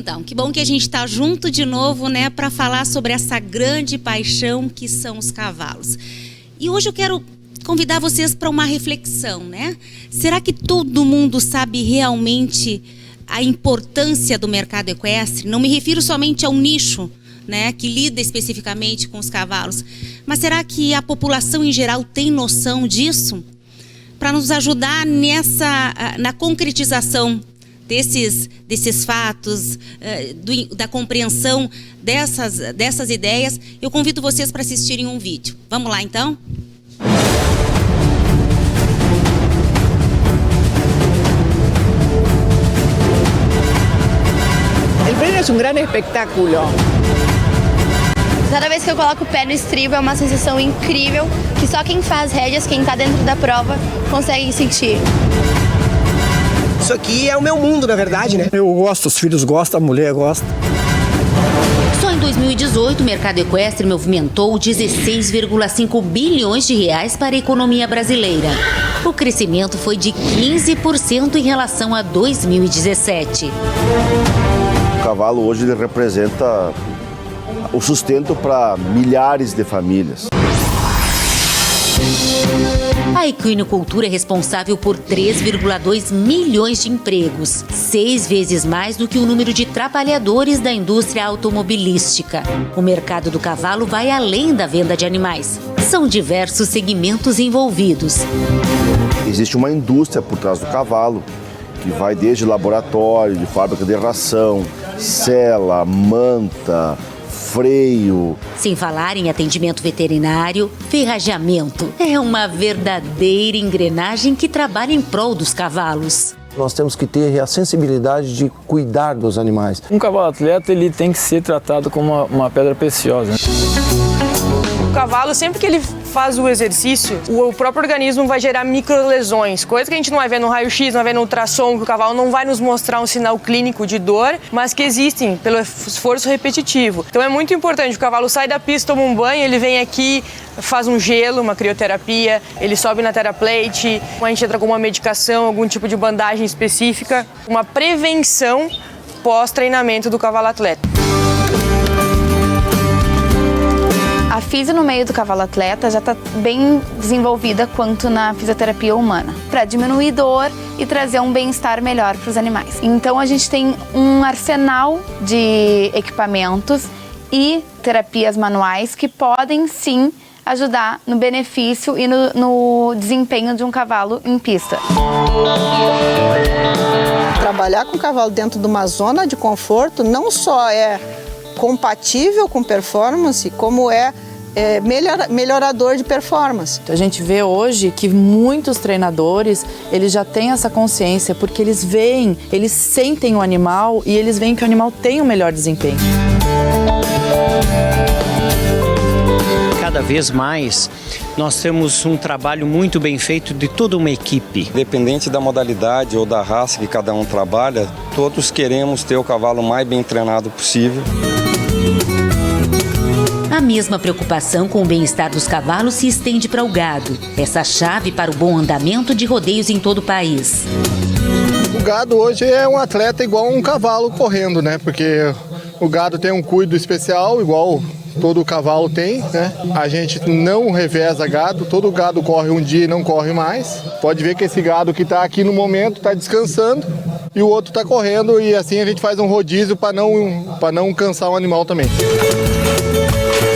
então, que bom que a gente está junto de novo, né, para falar sobre essa grande paixão que são os cavalos. E hoje eu quero convidar vocês para uma reflexão, né? Será que todo mundo sabe realmente a importância do mercado equestre? Não me refiro somente ao nicho, né, que lida especificamente com os cavalos, mas será que a população em geral tem noção disso? Para nos ajudar na concretização desses fatos, da compreensão dessas ideias, eu convido vocês para assistirem um vídeo. Vamos lá, então? El premio es un gran espectáculo. Cada vez que eu coloco o pé no estribo é uma sensação incrível que só quem faz rédeas, quem está dentro da prova, consegue sentir. Isso aqui é o meu mundo, na verdade, né? Eu gosto, os filhos gostam, a mulher gosta. Só em 2018, o mercado equestre movimentou 16,5 bilhões de reais para a economia brasileira. O crescimento foi de 15% em relação a 2017. O cavalo hoje ele representa o sustento para milhares de famílias. A equinocultura é responsável por 3,2 milhões de empregos, 6 vezes mais do que o número de trabalhadores da indústria automobilística. O mercado do cavalo vai além da venda de animais. São diversos segmentos envolvidos. Existe uma indústria por trás do cavalo, que vai desde laboratório, de fábrica de ração, sela, manta, freio. Sem falar em atendimento veterinário, ferrageamento. É uma verdadeira engrenagem que trabalha em prol dos cavalos. Nós temos que ter a sensibilidade de cuidar dos animais. Um cavalo atleta ele tem que ser tratado como uma pedra preciosa. O cavalo, sempre que ele faz o exercício, o próprio organismo vai gerar microlesões, coisa que a gente não vai ver no raio-x, não vai ver no ultrassom, que o cavalo não vai nos mostrar um sinal clínico de dor, mas que existem pelo esforço repetitivo. Então é muito importante, o cavalo sai da pista, toma um banho, ele vem aqui, faz um gelo, uma crioterapia, ele sobe na TheraPlate, a gente entra com uma medicação, algum tipo de bandagem específica, uma prevenção pós-treinamento do cavalo atleta. A fisio no meio do cavalo atleta já está bem desenvolvida quanto na fisioterapia humana, para diminuir dor e trazer um bem-estar melhor para os animais. Então a gente tem um arsenal de equipamentos e terapias manuais que podem sim ajudar no benefício e no desempenho de um cavalo em pista. Trabalhar com o cavalo dentro de uma zona de conforto não só é compatível com performance, como é melhorador de performance. A gente vê hoje que muitos treinadores, eles já têm essa consciência, porque eles veem, eles sentem o animal e eles veem que o animal tem o melhor desempenho. Cada vez mais, nós temos um trabalho muito bem feito de toda uma equipe. Independente da modalidade ou da raça que cada um trabalha, todos queremos ter o cavalo mais bem treinado possível. A mesma preocupação com o bem-estar dos cavalos se estende para o gado. Essa chave para o bom andamento de rodeios em todo o país. O gado hoje é um atleta igual um cavalo correndo, né? Porque o gado tem um cuido especial, igual todo cavalo tem, né? A gente não reveza gado, todo gado corre um dia e não corre mais. Pode ver que esse gado que está aqui no momento está descansando e o outro está correndo, e assim a gente faz um rodízio para não cansar o animal também.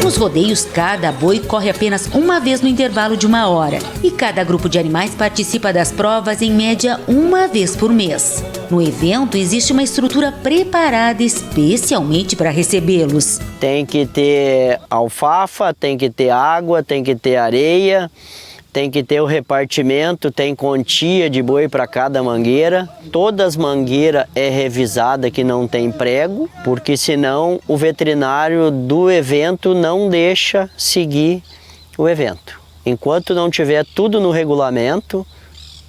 Nos rodeios, cada boi corre apenas uma vez no intervalo de 1 hora. E cada grupo de animais participa das provas em média 1 vez por mês. No evento, existe uma estrutura preparada especialmente para recebê-los. Tem que ter alfafa, tem que ter água, tem que ter areia, tem que ter o repartimento, tem quantia de boi para cada mangueira. Todas as mangueiras é revisada que não tem prego, porque senão o veterinário do evento não deixa seguir o evento. Enquanto não tiver tudo no regulamento,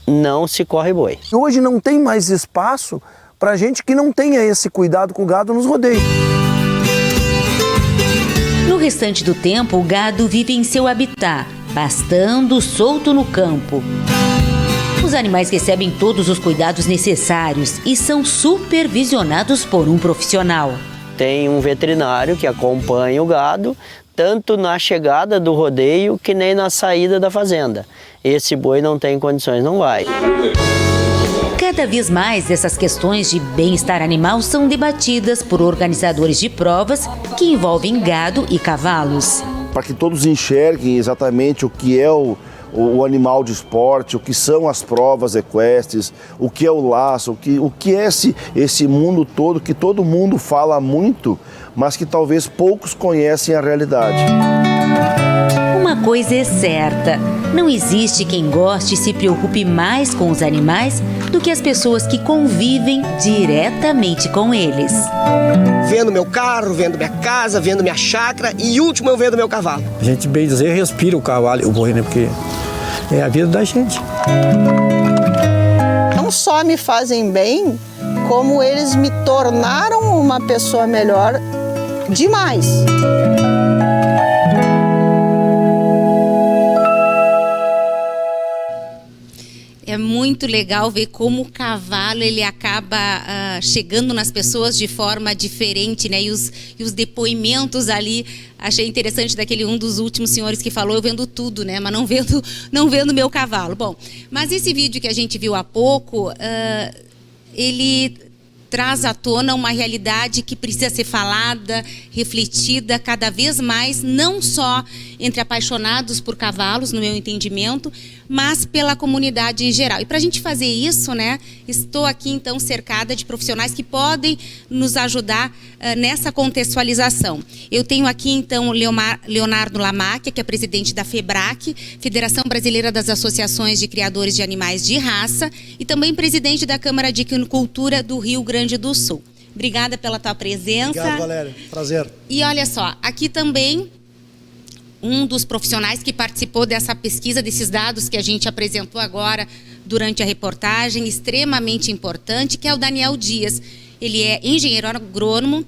não se corre boi. Hoje não tem mais espaço para gente que não tenha esse cuidado com o gado nos rodeios. No restante do tempo, o gado vive em seu habitat, pastando solto no campo. Os animais recebem todos os cuidados necessários e são supervisionados por um profissional. Tem um veterinário que acompanha o gado, tanto na chegada do rodeio que nem na saída da fazenda. Esse boi não tem condições, não vai. Cada vez mais essas questões de bem-estar animal são debatidas por organizadores de provas que envolvem gado e cavalos. Para que todos enxerguem exatamente o que é o animal de esporte, o que são as provas equestres, o que é o laço, o que é esse mundo todo que todo mundo fala muito, mas que talvez poucos conhecem a realidade. Uma coisa é certa, não existe quem goste e se preocupe mais com os animais do que as pessoas que convivem diretamente com eles. Vendo meu carro, vendo minha casa, vendo minha chácara e último eu vendo meu cavalo. A gente, bem dizer, respira o cavalo e o boi, né? Porque é a vida da gente. Não só me fazem bem, como eles me tornaram uma pessoa melhor demais. É muito legal ver como o cavalo ele acaba chegando nas pessoas de forma diferente, né? E os depoimentos ali, achei interessante daquele um dos últimos senhores que falou, eu vendo tudo, né? Mas não vendo meu cavalo. Bom, mas esse vídeo que a gente viu há pouco, ele traz à tona uma realidade que precisa ser falada, refletida cada vez mais, não só entre apaixonados por cavalos, no meu entendimento, mas pela comunidade em geral. E para a gente fazer isso, né, estou aqui então cercada de profissionais que podem nos ajudar nessa contextualização. Eu tenho aqui então o Leonardo Lamacchia, que é presidente da FEBRAC, Federação Brasileira das Associações de Criadores de Animais de Raça, e também presidente da Câmara de Equinocultura do Rio Grande do Sul. Obrigada pela tua presença. Obrigado, Valéria. Prazer. E olha só, aqui também um dos profissionais que participou dessa pesquisa, desses dados que a gente apresentou agora durante a reportagem, extremamente importante, que é o Daniel Dias. Ele é engenheiro agrônomo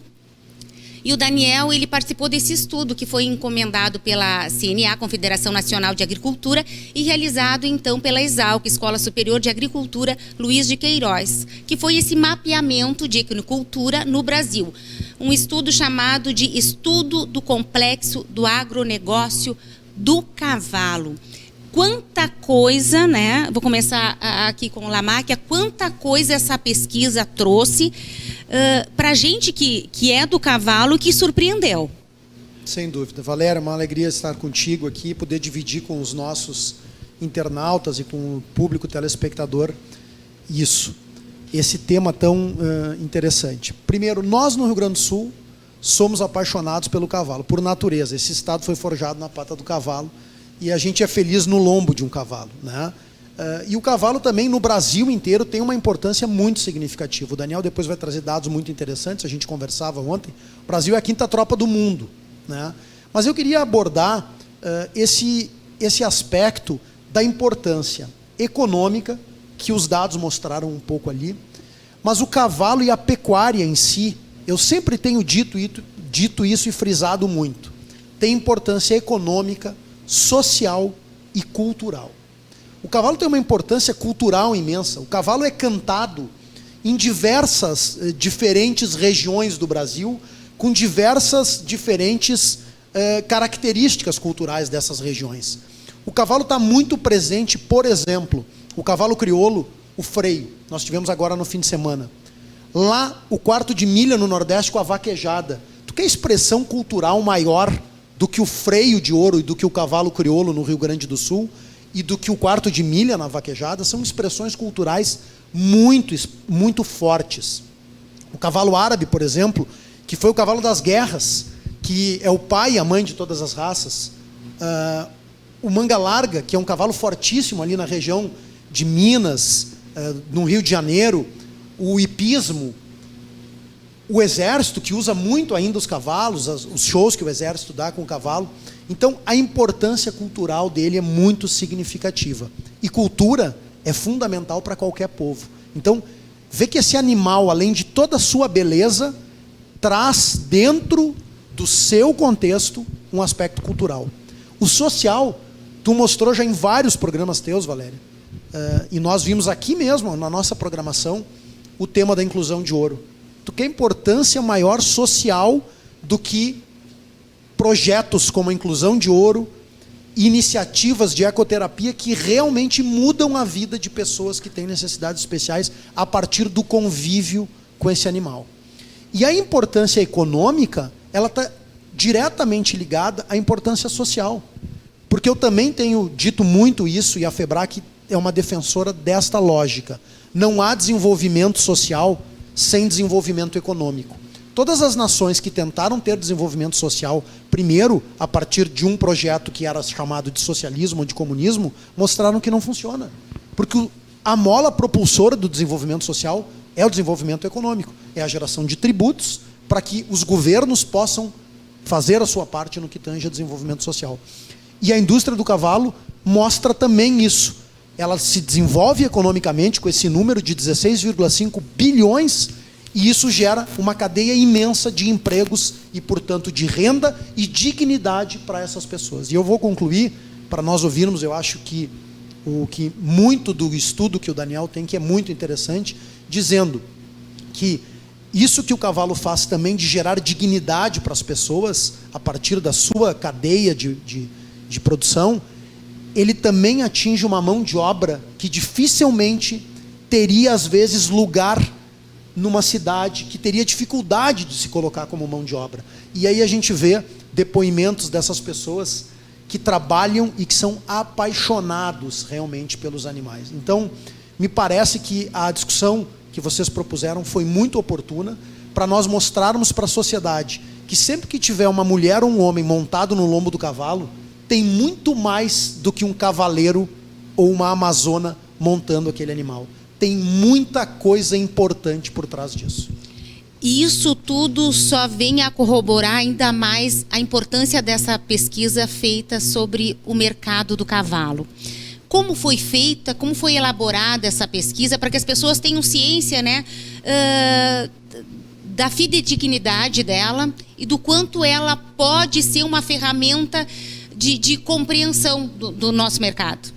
e o Daniel, ele participou desse estudo que foi encomendado pela CNA, Confederação Nacional de Agricultura, e realizado então pela Exalc, Escola Superior de Agricultura Luiz de Queiroz, que foi esse mapeamento de equinocultura no Brasil. Um estudo chamado de Estudo do Complexo do Agronegócio do Cavalo. Quanta coisa, né? Vou começar aqui com o Lamacchia, quanta coisa essa pesquisa trouxe para a gente que é do cavalo, que surpreendeu. Sem dúvida. Valéria, é uma alegria estar contigo aqui, poder dividir com os nossos internautas e com o público telespectador esse tema tão interessante. Primeiro, nós no Rio Grande do Sul somos apaixonados pelo cavalo, por natureza. Esse estado foi forjado na pata do cavalo e a gente é feliz no lombo de um cavalo, né? E o cavalo também no Brasil inteiro tem uma importância muito significativa. O Daniel depois vai trazer dados muito interessantes, a gente conversava ontem. O Brasil é a 5ª tropa do mundo, né? Mas eu queria abordar esse aspecto da importância econômica, que os dados mostraram um pouco ali, mas o cavalo e a pecuária em si, eu sempre tenho dito isso e frisado muito, tem importância econômica, social e cultural. O cavalo tem uma importância cultural imensa. O cavalo é cantado em diversas diferentes regiões do Brasil, com diversas diferentes características culturais dessas regiões. O cavalo está muito presente, por exemplo, o cavalo crioulo, o freio. Nós tivemos agora no fim de semana. Lá, o quarto de milha no Nordeste com a vaquejada. Tu quer expressão cultural maior do que o freio de ouro e do que o cavalo crioulo no Rio Grande do Sul e do que o quarto de milha na vaquejada? São expressões culturais muito fortes. O cavalo árabe, por exemplo, que foi o cavalo das guerras, que é o pai e a mãe de todas as raças. O manga larga, que é um cavalo fortíssimo ali na região de Minas, no Rio de Janeiro. O hipismo, o exército, que usa muito ainda os cavalos, os shows que o exército dá com o cavalo. Então, a importância cultural dele é muito significativa. E cultura é fundamental para qualquer povo. Então, vê que esse animal, além de toda a sua beleza, traz dentro do seu contexto um aspecto cultural. O social, tu mostrou já em vários programas teus, Valéria, e nós vimos aqui mesmo, na nossa programação, o tema da inclusão de ouro. Do que a importância maior social do que projetos como a inclusão de ouro, iniciativas de ecoterapia que realmente mudam a vida de pessoas que têm necessidades especiais a partir do convívio com esse animal. E a importância econômica, ela está diretamente ligada à importância social. Porque eu também tenho dito muito isso, e a FEBRAC é uma defensora desta lógica. Não há desenvolvimento social sem desenvolvimento econômico. Todas as nações que tentaram ter desenvolvimento social, primeiro, a partir de um projeto que era chamado de socialismo ou de comunismo, mostraram que não funciona. Porque a mola propulsora do desenvolvimento social é o desenvolvimento econômico. É a geração de tributos para que os governos possam fazer a sua parte no que tange a desenvolvimento social. E a indústria do cavalo mostra também isso. Ela se desenvolve economicamente com esse número de 16,5 bilhões e isso gera uma cadeia imensa de empregos e, portanto, de renda e dignidade para essas pessoas. E eu vou concluir, para nós ouvirmos, eu acho que muito do estudo que o Daniel tem, que é muito interessante, dizendo que isso que o cavalo faz também de gerar dignidade para as pessoas, a partir da sua cadeia de produção, ele também atinge uma mão de obra que dificilmente teria, às vezes, lugar numa cidade, que teria dificuldade de se colocar como mão de obra. E aí a gente vê depoimentos dessas pessoas que trabalham e que são apaixonados realmente pelos animais. Então, me parece que a discussão que vocês propuseram foi muito oportuna para nós mostrarmos para a sociedade que sempre que tiver uma mulher ou um homem montado no lombo do cavalo, tem muito mais do que um cavaleiro ou uma amazona montando aquele animal. Tem muita coisa importante por trás disso. E isso tudo só vem a corroborar ainda mais a importância dessa pesquisa feita sobre o mercado do cavalo. Como foi feita, como foi elaborada essa pesquisa, para que as pessoas tenham ciência, né, da fidedignidade dela e do quanto ela pode ser uma ferramenta de compreensão do nosso mercado.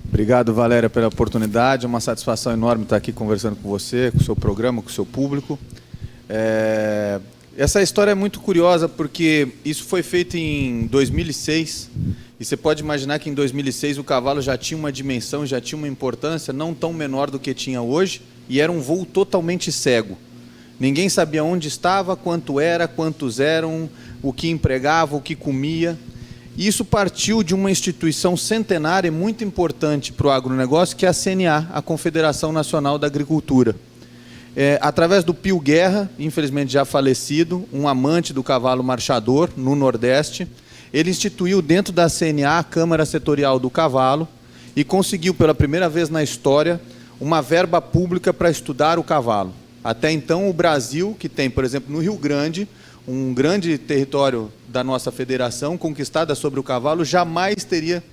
Obrigado, Valéria, pela oportunidade. É uma satisfação enorme estar aqui conversando com você, com o seu programa, com o seu público. Essa história é muito curiosa porque isso foi feito em 2006 e você pode imaginar que em 2006 o cavalo já tinha uma dimensão, já tinha uma importância não tão menor do que tinha hoje e era um voo totalmente cego. Ninguém sabia onde estava, quanto era, quantos eram, o que empregava, o que comia. Isso partiu de uma instituição centenária e muito importante para o agronegócio, que é a CNA, a Confederação Nacional da Agricultura. Através do Pio Guerra, infelizmente já falecido, um amante do cavalo marchador no Nordeste, ele instituiu dentro da CNA a Câmara Setorial do Cavalo e conseguiu, pela primeira vez na história, uma verba pública para estudar o cavalo. Até então, o Brasil, que tem, por exemplo, no Rio Grande, um grande território da nossa federação, conquistada sobre o cavalo, jamais teria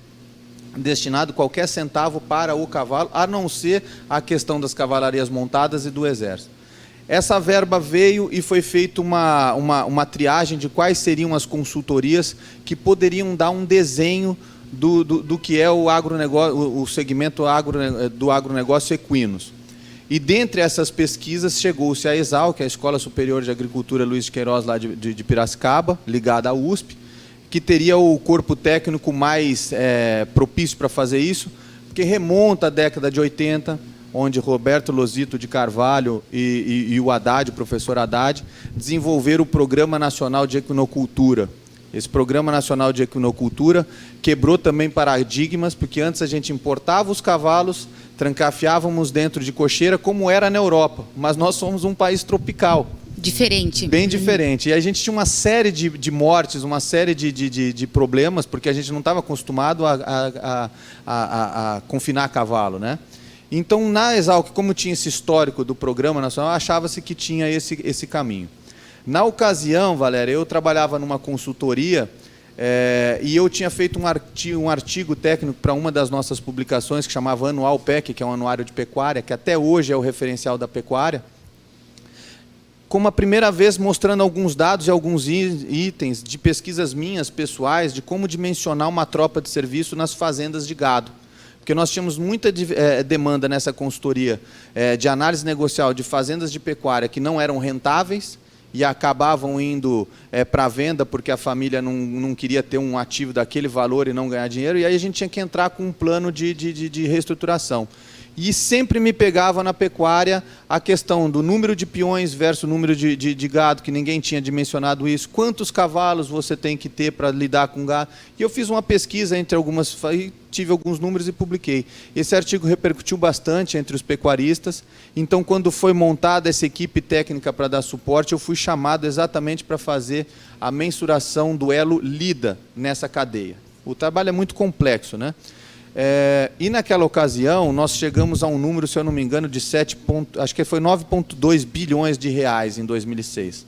destinado qualquer centavo para o cavalo, a não ser a questão das cavalarias montadas e do exército. Essa verba veio e foi feita uma triagem de quais seriam as consultorias que poderiam dar um desenho do que é o agronegócio, o segmento do agronegócio equinos. E dentre essas pesquisas chegou-se à ESAL, que é a Escola Superior de Agricultura Luiz de Queiroz, lá de Piracicaba, ligada à USP, que teria o corpo técnico mais propício para fazer isso, porque remonta à década de 80, onde Roberto Losito de Carvalho e o Haddad, o professor Haddad, desenvolveram o Programa Nacional de Equinocultura. Esse Programa Nacional de Equinocultura quebrou também paradigmas, porque antes a gente importava os cavalos, trancafiávamos dentro de cocheira, como era na Europa, mas nós somos um país tropical. Diferente. Bem diferente. E a gente tinha uma série de mortes, uma série de problemas, porque a gente não estava acostumado a confinar cavalo, né? Então, na Exalc, como tinha esse histórico do Programa Nacional, achava-se que tinha esse caminho. Na ocasião, Valéria, eu trabalhava numa consultoria e eu tinha feito um artigo técnico para uma das nossas publicações, que chamava Anual PEC, que é um anuário de pecuária, que até hoje é o referencial da pecuária, como a primeira vez mostrando alguns dados e alguns itens de pesquisas minhas, pessoais, de como dimensionar uma tropa de serviço nas fazendas de gado. porque nós tínhamos muita demanda nessa consultoria de análise negocial de fazendas de pecuária que não eram rentáveis e acabavam indo para a venda porque a família não queria ter um ativo daquele valor e não ganhar dinheiro, e aí a gente tinha que entrar com um plano de reestruturação. E sempre me pegava na pecuária a questão do número de peões versus o número de gado, que ninguém tinha dimensionado isso. Quantos cavalos você tem que ter para lidar com gado? E eu fiz uma pesquisa entre algumas, tive alguns números e publiquei. Esse artigo repercutiu bastante entre os pecuaristas. Então, quando foi montada essa equipe técnica para dar suporte, eu fui chamado exatamente para fazer a mensuração do elo lida nessa cadeia. O trabalho é muito complexo, né? E naquela ocasião nós chegamos a um número, se eu não me engano, de acho que foi 9,2 bilhões de reais em 2006.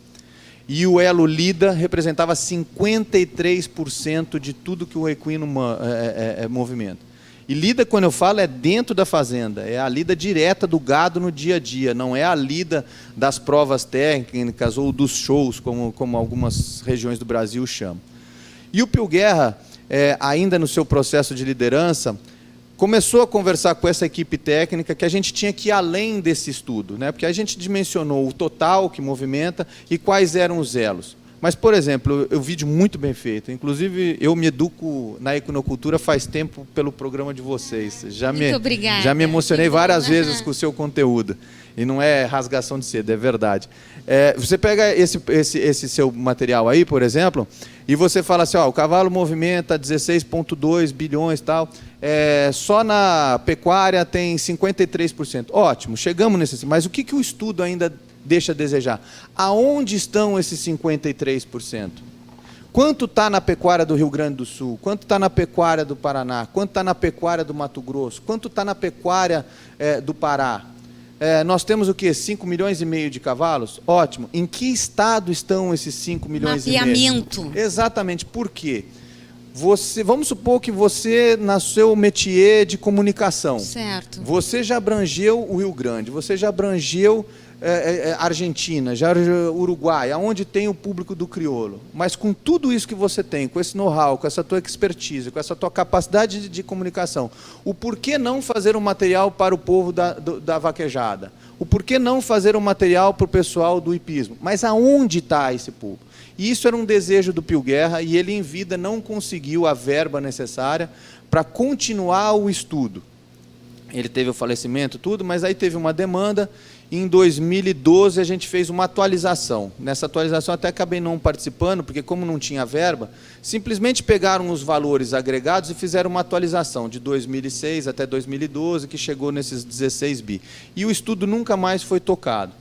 E o elo lida representava 53% de tudo que o equino movimenta. E lida, quando eu falo, é dentro da fazenda, é a lida direta do gado no dia a dia, não é a lida das provas técnicas ou dos shows, como algumas regiões do Brasil chamam. E o Pio Guerra, ainda no seu processo de liderança, começou a conversar com essa equipe técnica que a gente tinha que ir além desse estudo, né? Porque a gente dimensionou o total que movimenta e quais eram os elos. Mas, por exemplo, o vídeo muito bem feito. Inclusive, eu me educo na equinocultura faz tempo pelo programa de vocês. Muito obrigada. Já me emocionei várias vezes com o seu conteúdo. E não é rasgação de seda, é verdade. Você pega esse seu material aí, por exemplo, e você fala assim, ó, o cavalo movimenta 16,2 bilhões e tal, só na pecuária tem 53%. Ótimo, chegamos nesse... Mas o que o estudo ainda deixa a desejar? Aonde estão esses 53%? Quanto está na pecuária do Rio Grande do Sul? Quanto está na pecuária do Paraná? Quanto está na pecuária do Mato Grosso? Quanto está na pecuária do Pará? Nós temos o quê? 5 milhões e meio de cavalos? Ótimo. Em que estado estão esses 5 milhões e meio? Mapeamento. Exatamente. Por quê? Vamos supor que você, no seu métier de comunicação, certo, você já abrangeu o Rio Grande, você já abrangeu Argentina, já Uruguai, aonde tem o público do crioulo. Mas com tudo isso que você tem, com esse know-how, com essa tua expertise, com essa tua capacidade de comunicação, o porquê não fazer um material para o povo da vaquejada? O porquê não fazer um material para o pessoal do hipismo? Mas aonde está esse público? E isso era um desejo do Pio Guerra e ele, em vida, não conseguiu a verba necessária para continuar o estudo. Ele teve o falecimento, tudo, mas aí teve uma demanda. Em 2012, a gente fez uma atualização. Nessa atualização, até acabei não participando, porque como não tinha verba, simplesmente pegaram os valores agregados e fizeram uma atualização de 2006 até 2012, que chegou nesses 16 bi. E o estudo nunca mais foi tocado.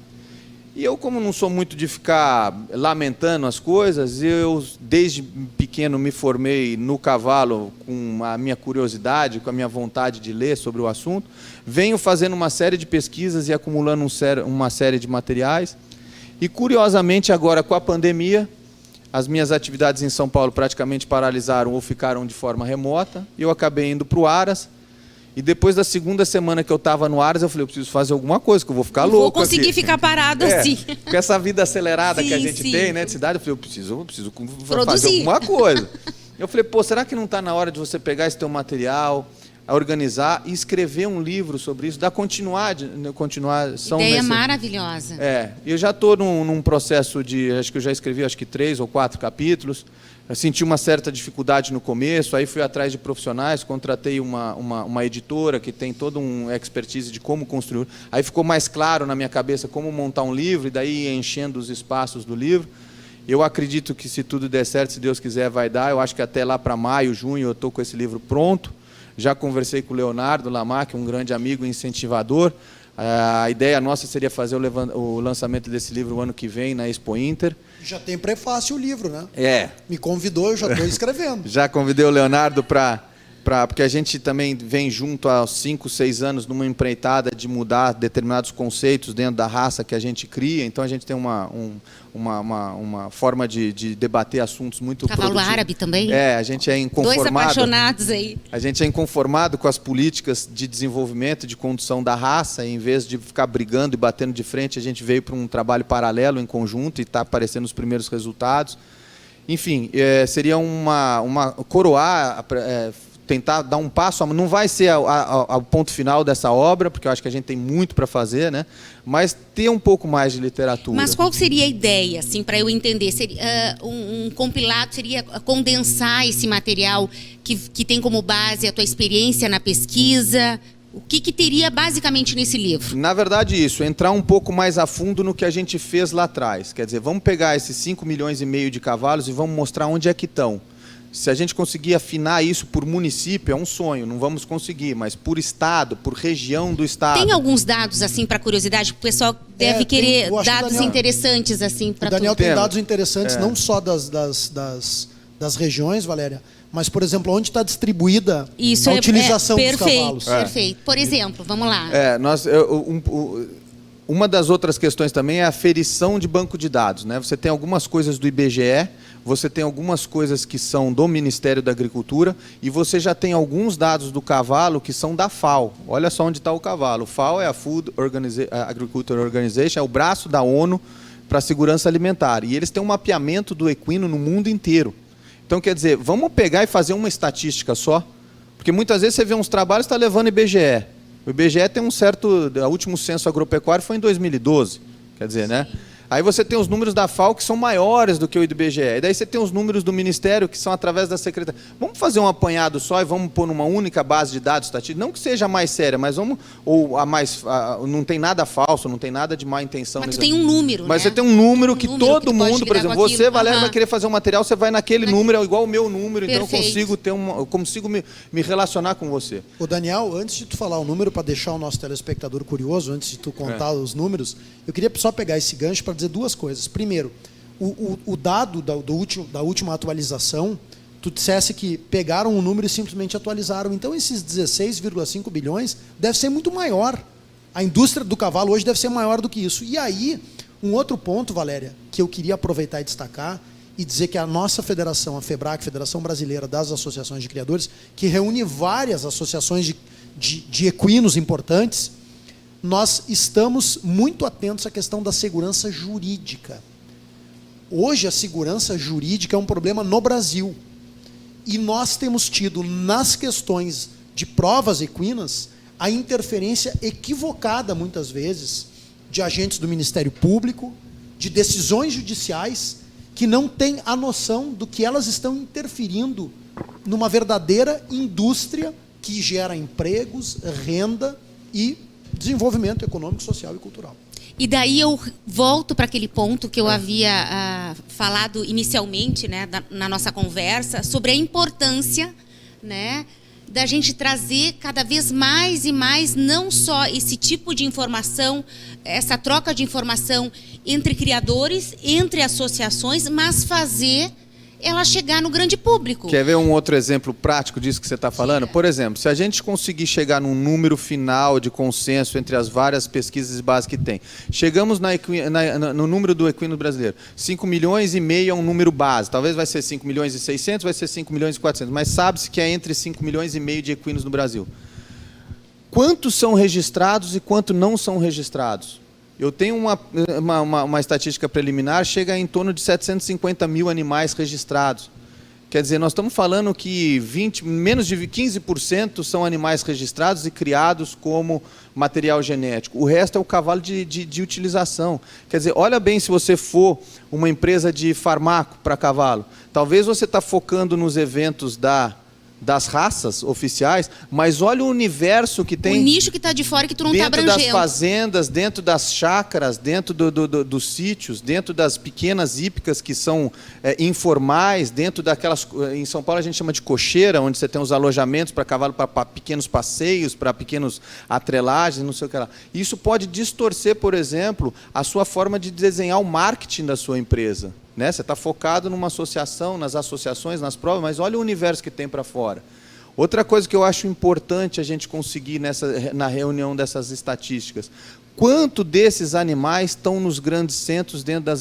E eu, como não sou muito de ficar lamentando as coisas, eu, desde pequeno, me formei no cavalo com a minha curiosidade, com a minha vontade de ler sobre o assunto. Venho fazendo uma série de pesquisas e acumulando uma série de materiais. E, curiosamente, agora, com a pandemia, as minhas atividades em São Paulo praticamente paralisaram ou ficaram de forma remota. Eu acabei indo para o Aras. E depois da segunda semana que eu estava no Aras, eu falei, eu preciso fazer alguma coisa, que eu vou ficar louco. Vou conseguir ficar parado assim. Com essa vida acelerada que a gente tem, né, de cidade, eu falei, eu preciso fazer alguma coisa. Eu falei, pô, será que não está na hora de você pegar esse teu material, organizar e escrever um livro sobre isso, dar continuação. Ideia maravilhosa. Eu já estou num processo acho que eu já escrevi 3 ou 4 capítulos. Eu senti uma certa dificuldade no começo, aí fui atrás de profissionais, contratei uma editora que tem todo um expertise de como construir. Aí ficou mais claro na minha cabeça como montar um livro, e daí enchendo os espaços do livro. Eu acredito que, se tudo der certo, se Deus quiser, vai dar. Eu acho que até lá para maio, junho, eu estou com esse livro pronto. Já conversei com o Leonardo Lamac, um grande amigo e incentivador. A ideia nossa seria fazer o lançamento desse livro o ano que vem na Expo Inter. Já tem prefácio o livro, né? Me convidou, eu já estou escrevendo. Já convidei o Leonardo porque a gente também vem junto há 5, 6 anos numa empreitada de mudar determinados conceitos dentro da raça que a gente cria. Então a gente tem uma forma de debater assuntos muito Cavalo produtivos. árabe também? A gente é inconformado. 2 apaixonados aí. A gente é inconformado com as políticas de desenvolvimento, de condução da raça. E, em vez de ficar brigando e batendo de frente, a gente veio para um trabalho paralelo em conjunto e está aparecendo os primeiros resultados. Enfim, seria coroar tentar dar um passo, não vai ser o ponto final dessa obra, porque eu acho que a gente tem muito para fazer, né? Mas ter um pouco mais de literatura. Mas qual seria a ideia, assim, para eu entender? Seria, um compilado seria condensar esse material que tem como base a tua experiência na pesquisa? O que teria basicamente nesse livro? Na verdade, isso, entrar um pouco mais a fundo no que a gente fez lá atrás. Quer dizer, vamos pegar esses 5,5 milhões de cavalos e vamos mostrar onde é que estão. Se a gente conseguir afinar isso por município, é um sonho, não vamos conseguir, mas por estado, por região do estado. Tem alguns dados, assim, para curiosidade, que o pessoal deve querer dados interessantes, assim, para o Daniel tudo. tem dados interessantes, não só das regiões, Valéria, mas, por exemplo, onde está distribuída a utilização dos cavalos. Perfeito. Por exemplo, vamos lá. Uma das outras questões também é a aferição de banco de dados, né? Você tem algumas coisas do IBGE, você tem algumas coisas que são do Ministério da Agricultura e você já tem alguns dados do cavalo que são da FAO. Olha só onde está o cavalo. O FAO é a Food Agriculture Organization, é o braço da ONU para a segurança alimentar. E eles têm um mapeamento do equino no mundo inteiro. Então, quer dizer, vamos pegar e fazer uma estatística só? Porque muitas vezes você vê uns trabalhos que está levando IBGE. O IBGE tem um certo... O último censo agropecuário foi em 2012, quer dizer, né? Aí você tem os números da FAO que são maiores do que o do IBGE. E daí você tem os números do Ministério que são através da Secretaria. Vamos fazer um apanhado só e vamos pôr numa única base de dados estatísticos? Não que seja a mais séria, mas vamos... não tem nada falso, não tem nada de má intenção. Mas tu tem um número, Mas né? você tem um número que todo que mundo... Por exemplo, você, Valéria, vai querer fazer um material, você vai naquele número, é igual o meu número, então eu consigo me relacionar com você. Ô Daniel, antes de tu falar o número, para deixar o nosso telespectador curioso, antes de tu contar os números, eu queria só pegar esse gancho para dizer duas coisas. Primeiro, o dado da última atualização, tu dissesse que pegaram o número e simplesmente atualizaram. Então, esses 16,5 bilhões deve ser muito maior. A indústria do cavalo hoje deve ser maior do que isso. E aí, um outro ponto, Valéria, que eu queria aproveitar e destacar, e dizer que a nossa federação, a FEBRAC, Federação Brasileira das Associações de Criadores, que reúne várias associações de equinos importantes, nós estamos muito atentos à questão da segurança jurídica. Hoje, a segurança jurídica é um problema no Brasil. E nós temos tido, nas questões de provas equinas, a interferência equivocada, muitas vezes, de agentes do Ministério Público, de decisões judiciais, que não têm a noção do que elas estão interferindo numa verdadeira indústria que gera empregos, renda e desenvolvimento econômico, social e cultural. E daí eu volto para aquele ponto que eu havia falado inicialmente, né, na nossa conversa, sobre a importância, né, da gente trazer cada vez mais e mais, não só esse tipo de informação, essa troca de informação entre criadores, entre associações, mas fazer ela chegar no grande público. Quer ver um outro exemplo prático disso que você está falando? Por exemplo, se a gente conseguir chegar num número final de consenso entre as várias pesquisas de base que tem, chegamos no número do equino brasileiro, 5,5 milhões é um número base, talvez vai ser 5,6 milhões, vai ser 5,4 milhões, mas sabe-se que é entre 5,5 milhões de equinos no Brasil. Quantos são registrados e quantos não são registrados? Eu tenho uma estatística preliminar, chega em torno de 750 mil animais registrados. Quer dizer, nós estamos falando que menos de 15% são animais registrados e criados como material genético. O resto é o cavalo de utilização. Quer dizer, olha bem, se você for uma empresa de farmaco para cavalo, talvez você está focando nos eventos das raças oficiais, mas olha o universo que tem... O nicho que está de fora que tu não está abrangendo. Dentro das fazendas, dentro das chácaras, dentro dos sítios, dentro das pequenas hípicas que são informais, dentro daquelas... Em São Paulo a gente chama de cocheira, onde você tem os alojamentos para cavalo, para pequenos passeios, para pequenos atrelagens, não sei o que lá. Isso pode distorcer, por exemplo, a sua forma de desenhar o marketing da sua empresa. Né? Você está focado numa associação, nas associações, nas provas, mas olha o universo que tem para fora. Outra coisa que eu acho importante a gente conseguir na reunião dessas estatísticas, quanto desses animais estão nos grandes centros dentro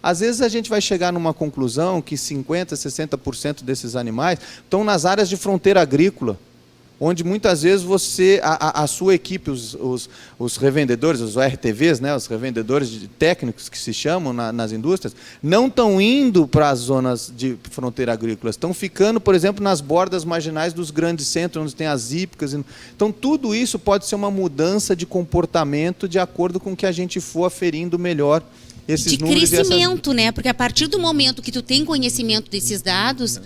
Às vezes a gente vai chegar numa conclusão que 50%, 60% desses animais estão nas áreas de fronteira agrícola. onde muitas vezes a sua equipe, os revendedores, os RTVs, né, os revendedores técnicos que se chamam nas indústrias, não estão indo para as zonas de fronteira agrícola, estão ficando, por exemplo, nas bordas marginais dos grandes centros, onde tem as hípicas. Então, tudo isso pode ser uma mudança de comportamento de acordo com o que a gente for aferindo melhor esses números. De crescimento, né? Porque a partir do momento que tu tem conhecimento desses dados,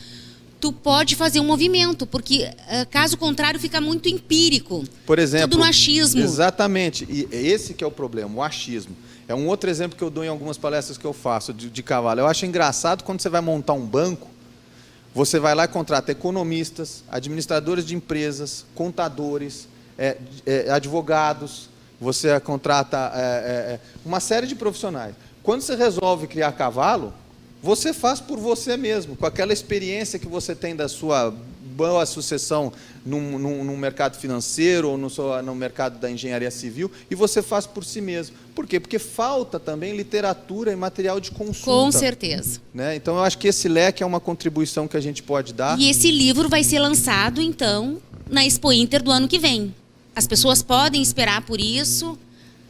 tu pode fazer um movimento, porque caso contrário fica muito empírico. Por exemplo, tudo no achismo. Exatamente, e esse que é o problema, o achismo. É um outro exemplo que eu dou em algumas palestras que eu faço de cavalo. Eu acho engraçado quando você vai montar um banco, você vai lá e contrata economistas, administradores de empresas, contadores, advogados, você contrata uma série de profissionais. Quando você resolve criar cavalo, você faz por você mesmo, com aquela experiência que você tem da sua boa sucessão no mercado financeiro ou no mercado da engenharia civil, e você faz por si mesmo. Por quê? Porque falta também literatura e material de consulta. Com certeza. Né? Então, eu acho que esse leque é uma contribuição que a gente pode dar. E esse livro vai ser lançado, então, na Expo Inter do ano que vem. As pessoas podem esperar por isso.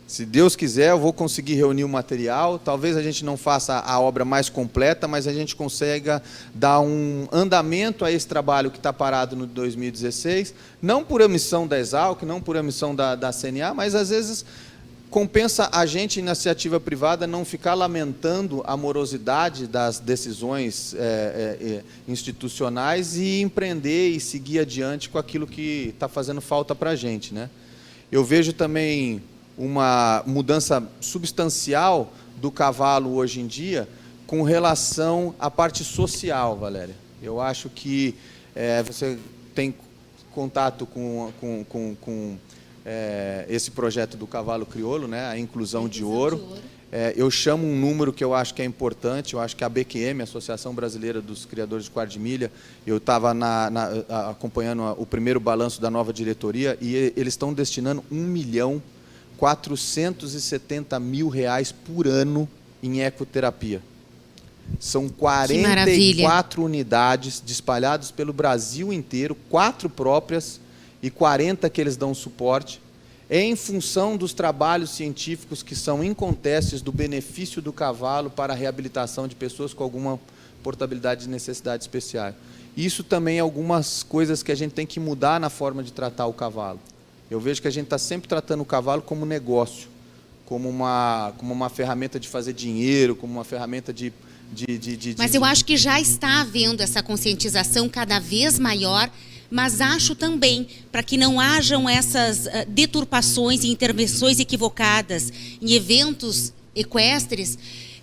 Se Deus quiser, eu vou conseguir reunir o material. Talvez a gente não faça a obra mais completa, mas a gente consiga dar um andamento a esse trabalho que está parado no 2016. Não por omissão da Exalc, não por omissão da CNA, mas às vezes compensa a gente, iniciativa privada, não ficar lamentando a morosidade das decisões institucionais e empreender e seguir adiante com aquilo que está fazendo falta para a gente, né? Eu vejo também uma mudança substancial do cavalo hoje em dia com relação à parte social, Valéria. Eu acho que você tem contato com esse projeto do cavalo crioulo, né, a inclusão de ouro. Eu chamo um número que eu acho que é importante. Eu acho que a BQM, a Associação Brasileira dos Criadores de Quarto de Milha, eu estava acompanhando o primeiro balanço da nova diretoria e eles estão destinando R$1.470.000 por ano em ecoterapia. São 44 unidades espalhadas pelo Brasil inteiro, 4 próprias e 40 que eles dão suporte, em função dos trabalhos científicos que são incontestes do benefício do cavalo para a reabilitação de pessoas com alguma portabilidade de necessidade especial. Isso também é algumas coisas que a gente tem que mudar na forma de tratar o cavalo. Eu vejo que a gente está sempre tratando o cavalo como negócio, como uma ferramenta de fazer dinheiro, como uma ferramenta Mas eu acho que já está havendo essa conscientização cada vez maior, mas acho também, para que não hajam essas deturpações e intervenções equivocadas em eventos equestres,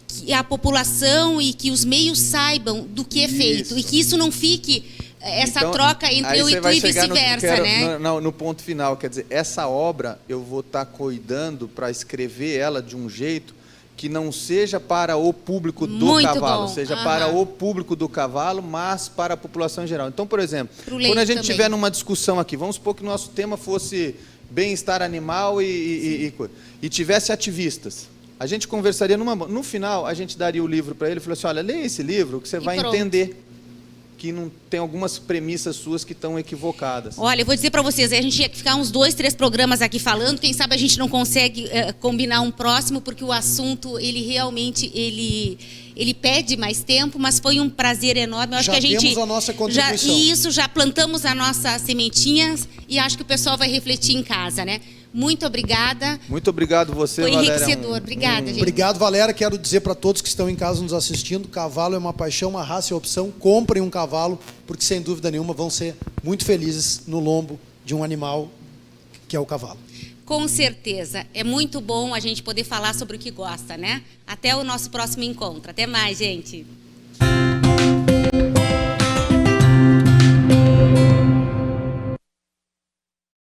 que a população e que os meios saibam do que é feito, e que isso não fique essa troca entre eu e tu e vice-versa, né? No ponto final, quer dizer, essa obra eu vou estar cuidando para escrever ela de um jeito que não seja para o público do cavalo, seja para o público do cavalo, mas para a população em geral. Então, por exemplo, quando a gente estiver numa discussão aqui, vamos supor que o nosso tema fosse bem-estar animal e tivesse ativistas. A gente conversaria no final, a gente daria o livro para ele e falou assim: olha, leia esse livro que você vai entender que não tem algumas premissas suas que estão equivocadas. Olha, eu vou dizer para vocês, a gente tinha que ficar uns 2, 3 programas aqui falando, quem sabe a gente não consegue combinar um próximo, porque o assunto, ele realmente, ele pede mais tempo, mas foi um prazer enorme. Eu acho que a gente temos a nossa contribuição. Já plantamos a nossa sementinha e acho que o pessoal vai refletir em casa, né? Muito obrigada. Muito obrigado você, Valéria. Foi enriquecedor. Obrigada, gente. Obrigado, Valéria. Quero dizer para todos que estão em casa nos assistindo, cavalo é uma paixão, uma raça e opção. Comprem um cavalo, porque sem dúvida nenhuma vão ser muito felizes no lombo de um animal que é o cavalo. Com certeza. É muito bom a gente poder falar sobre o que gosta, né? Até o nosso próximo encontro. Até mais, gente.